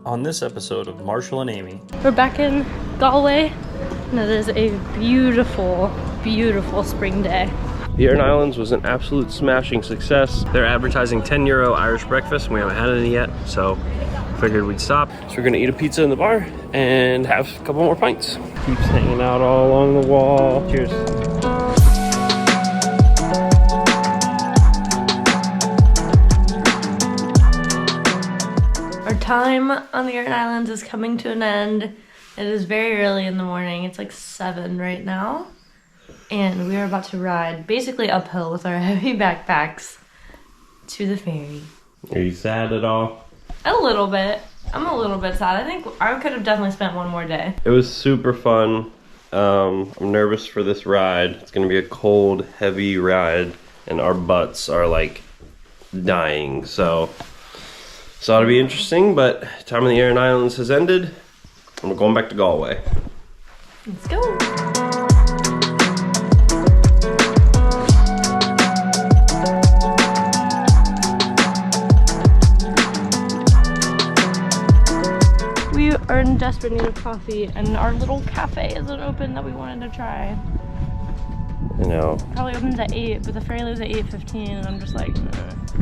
On this episode of Marshall and Amy. We're back in Galway, and it is a beautiful, beautiful spring day. The Aran Islands was an absolute smashing success. They're advertising €10 Irish breakfast, and we haven't had any yet, so figured we'd stop. So we're gonna eat a pizza in the bar and have a couple more pints. Keeps hanging out all along the wall. Cheers. Our time on the Aran Islands is coming to an end. It is very early in the morning. It's like 7 right now. And we are about to ride basically uphill with our heavy backpacks to the ferry. Are you sad at all? A little bit. I'm a little bit sad. I think I could have definitely spent one more day. It was super fun. I'm nervous for this ride. It's gonna be a cold, heavy ride, and our butts are like dying. So it'll be interesting, but time on the Aran Islands has ended, and we're going back to Galway. Let's go. We are in desperate need of coffee, and our little cafe isn't open that we wanted to try. I know. Probably opens at 8, but the ferry leaves at 8:15, and I'm just like,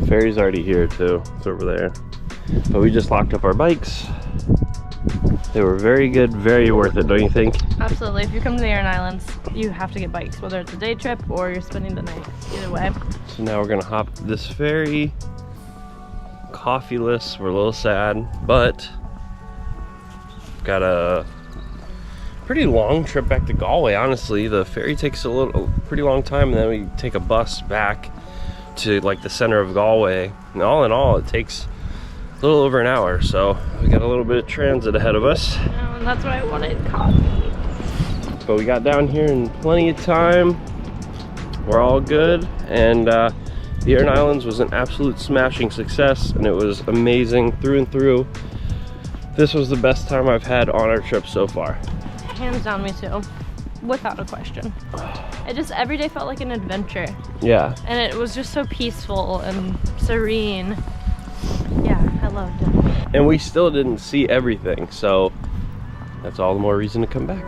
Ferry's already here too. It's over there. But we just locked up our bikes. They were very good, very worth it, don't you think? Absolutely. If you come to the Aran Islands, you have to get bikes, whether it's a day trip or you're spending the night. Either way. So now we're gonna hop this ferry. Coffeeless, we're a little sad, but got a pretty long trip back to Galway, honestly. The ferry takes a pretty long time, and then we take a bus back to like the center of Galway. And all in all, it takes a little over an hour, so we got a little bit of transit ahead of us. And that's why I wanted coffee. But we got down here in plenty of time. We're all good, and the Aran Islands was an absolute smashing success, and it was amazing through and through. This was the best time I've had on our trip so far. Hands down, me too. Without a question. It just, every day felt like an adventure. Yeah. And it was just so peaceful and serene. Yeah, I loved it. And we still didn't see everything, so that's all the more reason to come back.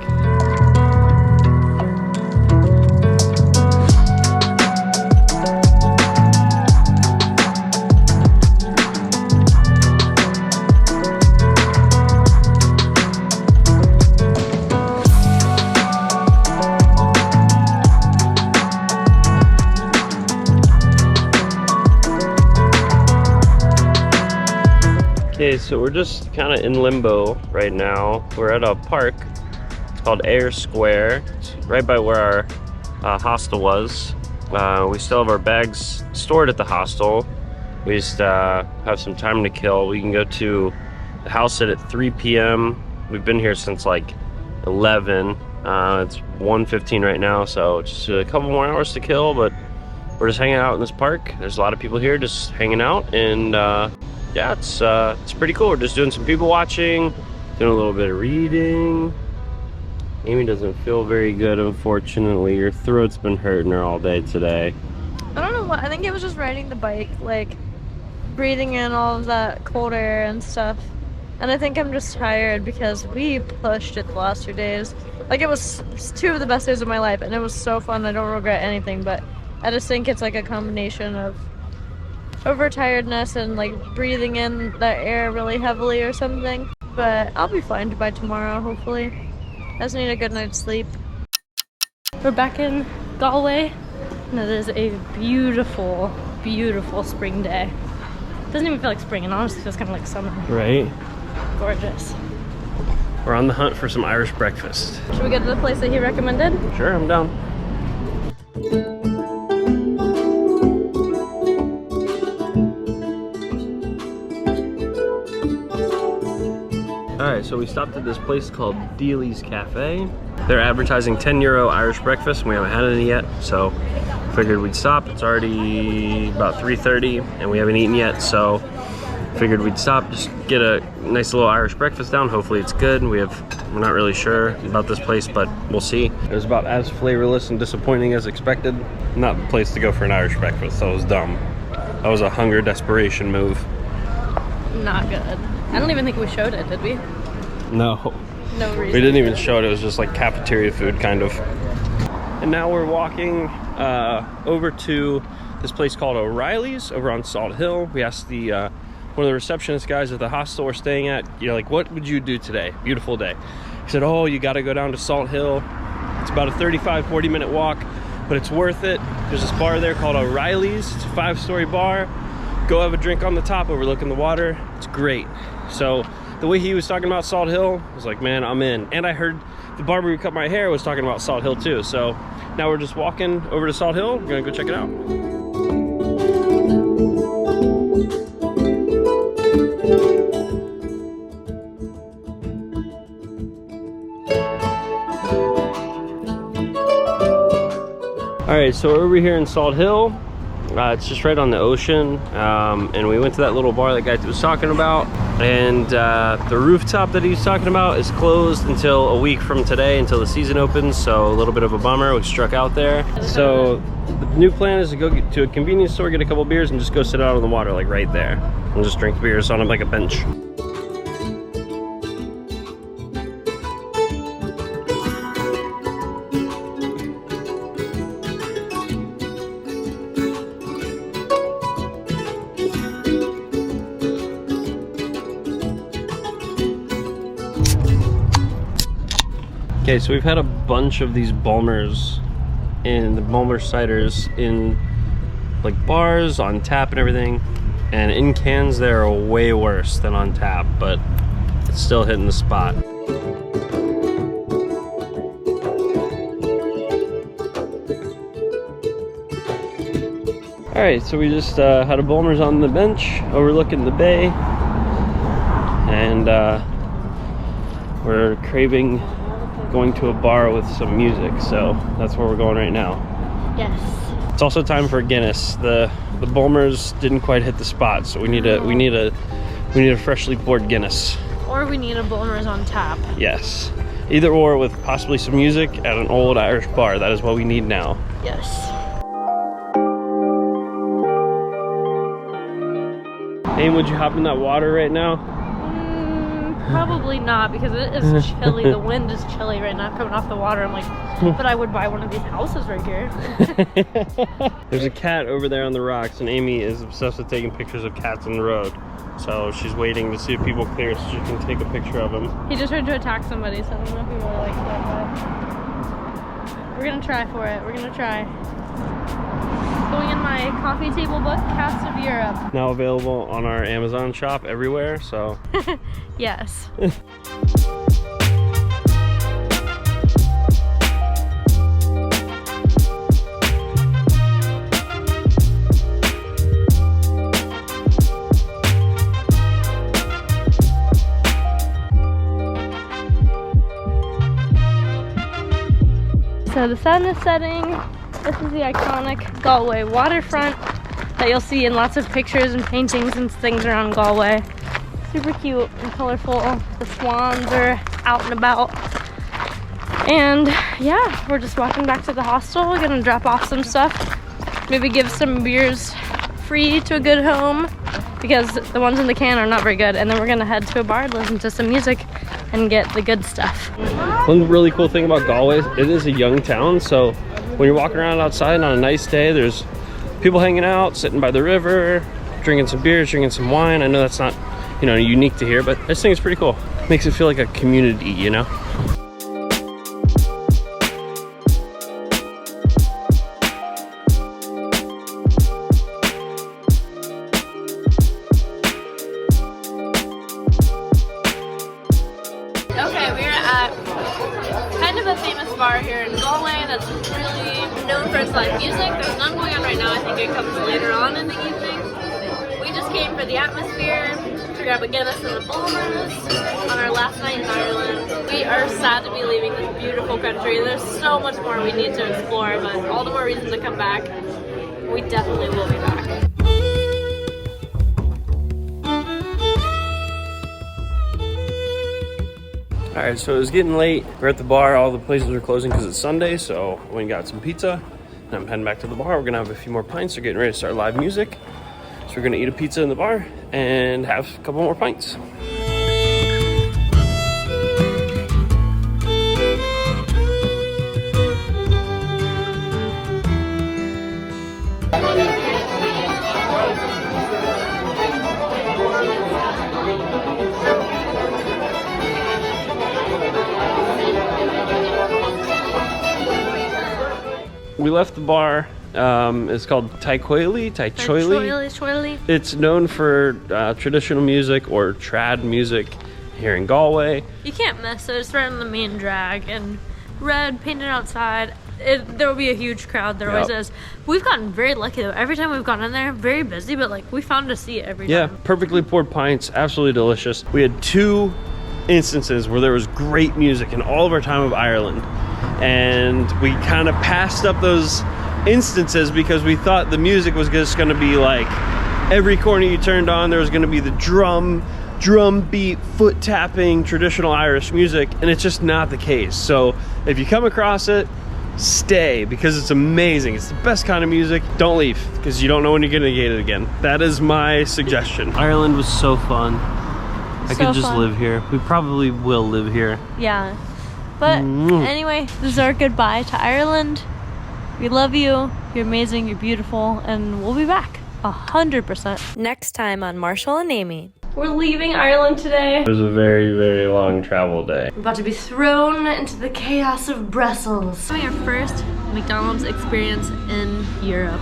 Okay, so we're just kind of in limbo right now. We're at a park. It's called Eyre Square. It's right by where our hostel was. We still have our bags stored at the hostel. We just have some time to kill. We can go to the house at 3 p.m. We've been here since like 11. It's 1:15 right now, so just a couple more hours to kill, but we're just hanging out in this park. There's a lot of people here just hanging out, and yeah, it's pretty cool. We're just doing some people watching, doing a little bit of reading. Amy doesn't feel very good, unfortunately. Her throat's been hurting her all day today. I don't know what, I think it was just riding the bike, like breathing in all of that cold air and stuff. And I think I'm just tired because we pushed it the last 2 days. Like, it was 2 of the best days of my life, and it was so fun. I don't regret anything, but I just think it's like a combination of overtiredness and like breathing in that air really heavily or something. But I'll be fine by tomorrow, hopefully. I just need a good night's sleep. We're back in Galway, and it is a beautiful, beautiful spring day. It doesn't even feel like spring, and honestly feels kind of like summer. Right? Gorgeous. We're on the hunt for some Irish breakfast. Should we get to the place that he recommended? Sure, I'm down. Alright, so we stopped at this place called Dealey's Cafe. They're advertising €10 Irish breakfast, and we haven't had any yet, so figured we'd stop. It's already about 3:30, and we haven't eaten yet, so figured we'd stop, just get a nice little Irish breakfast down. Hopefully it's good. We're not really sure about this place, but we'll see. It was about as flavorless and disappointing as expected. Not the place to go for an Irish breakfast. That was dumb. That was a hunger desperation move. Not good. I don't even think we showed it, did we? No. No reason. We didn't even show it. It was just like cafeteria food, kind of. And now we're walking over to this place called O'Reilly's over on Salthill. We asked the one of the receptionist guys at the hostel we're staying at, you know, like, what would you do today? Beautiful day. He said, oh, you got to go down to Salthill. It's about a 35-40 minute walk, but it's worth it. There's this bar there called O'Reilly's. It's a 5-story bar. Go have a drink on the top overlooking the water. It's great. So the way he was talking about Salthill, I was like, man, I'm in. And I heard the barber who cut my hair was talking about Salthill too. So now we're just walking over to Salthill. We're gonna go check it out. All right, so we're over here in Salthill. It's just right on the ocean, and we went to that little bar that guy was talking about, and the rooftop that he's talking about is closed until a week from today, until the season opens, so a little bit of a bummer. We struck out there. So the new plan is to go to a convenience store, get a couple beers, and just go sit out on the water, like right there, and just drink beers on like a bench. Okay, so we've had a bunch of these Bulmers in the Bulmer ciders in like bars, on tap and everything, and in cans they're way worse than on tap, but it's still hitting the spot. All right, so we just had a Bulmer's on the bench overlooking the bay, and we're craving going to a bar with some music, so that's where we're going right now. Yes. It's also time for Guinness. The Bulmers didn't quite hit the spot, so we need a freshly poured Guinness. Or we need a Bulmer's on tap. Yes. Either or, with possibly some music at an old Irish bar. That is what we need now. Yes. Hey, would you hop in that water right now? Probably not, because it is chilly. The wind is chilly right now coming off the water. I'm like, but I would buy one of these houses right here. There's a cat over there on the rocks, and Amy is obsessed with taking pictures of cats on the road. So she's waiting to see if people clear so she can take a picture of him. He just tried to attack somebody, so I don't know if he really likes that, but we're gonna try for it. We're gonna try. Going in my coffee table book, Cats of Europe. Now available on our Amazon shop everywhere, so. Yes. So the sun is setting. This is the iconic Galway waterfront that you'll see in lots of pictures and paintings and things around Galway. Super cute and colorful. The swans are out and about. And yeah, we're just walking back to the hostel. We're gonna drop off some stuff. Maybe give some beers free to a good home, because the ones in the can are not very good. And then we're gonna head to a bar, listen to some music, and get the good stuff. One really cool thing about Galway, it is a young town, so when you're walking around outside on a nice day, there's people hanging out, sitting by the river, drinking some beers, drinking some wine. I know that's not, you know, unique to here, but I just think it's pretty cool. Makes it feel like a community, you know? Okay, we're at kind of a famous bar here in Galway that's really known for its live music. There's none going on right now. I think it comes later on in the evening. We just came for the atmosphere, to grab a Guinness and a Bulmer's on our last night in Ireland. We are sad to be leaving this beautiful country. There's so much more we need to explore, but all the more reason to come back. We definitely will be back. Alright, so it was getting late. We're at the bar. All the places are closing because it's Sunday, so we went and got some pizza. And I'm heading back to the bar. We're gonna have a few more pints. We're getting ready to start live music. So we're gonna eat a pizza in the bar and have a couple more pints. we left the bar. It's called Taikoili. It's known for traditional music or trad music here in Galway. You can't miss it. It's right on the main drag and red painted outside. There will be a huge crowd. There always is. We've gotten very lucky though. Every time we've gone in there, very busy, but like we found a seat every time. Yeah, perfectly poured pints, absolutely delicious. We had 2 instances where there was great music in all of our time of Ireland, and we kind of passed up those instances because we thought the music was just going to be like every corner you turned on there was going to be the drum beat, foot tapping, traditional Irish music, and it's just not the case. So if you come across it, stay, because it's amazing. It's the best kind of music. Don't leave, because you don't know when you're gonna get it again. That is my suggestion. Ireland was so fun. I could just live here. We probably will live here. Yeah. But anyway, this is our goodbye to Ireland. We love you. You're amazing. You're beautiful. And we'll be back 100%. Next time on Marshall and Amy. We're leaving Ireland today. It was a very, very long travel day. We're about to be thrown into the chaos of Brussels. Having our first McDonald's experience in Europe.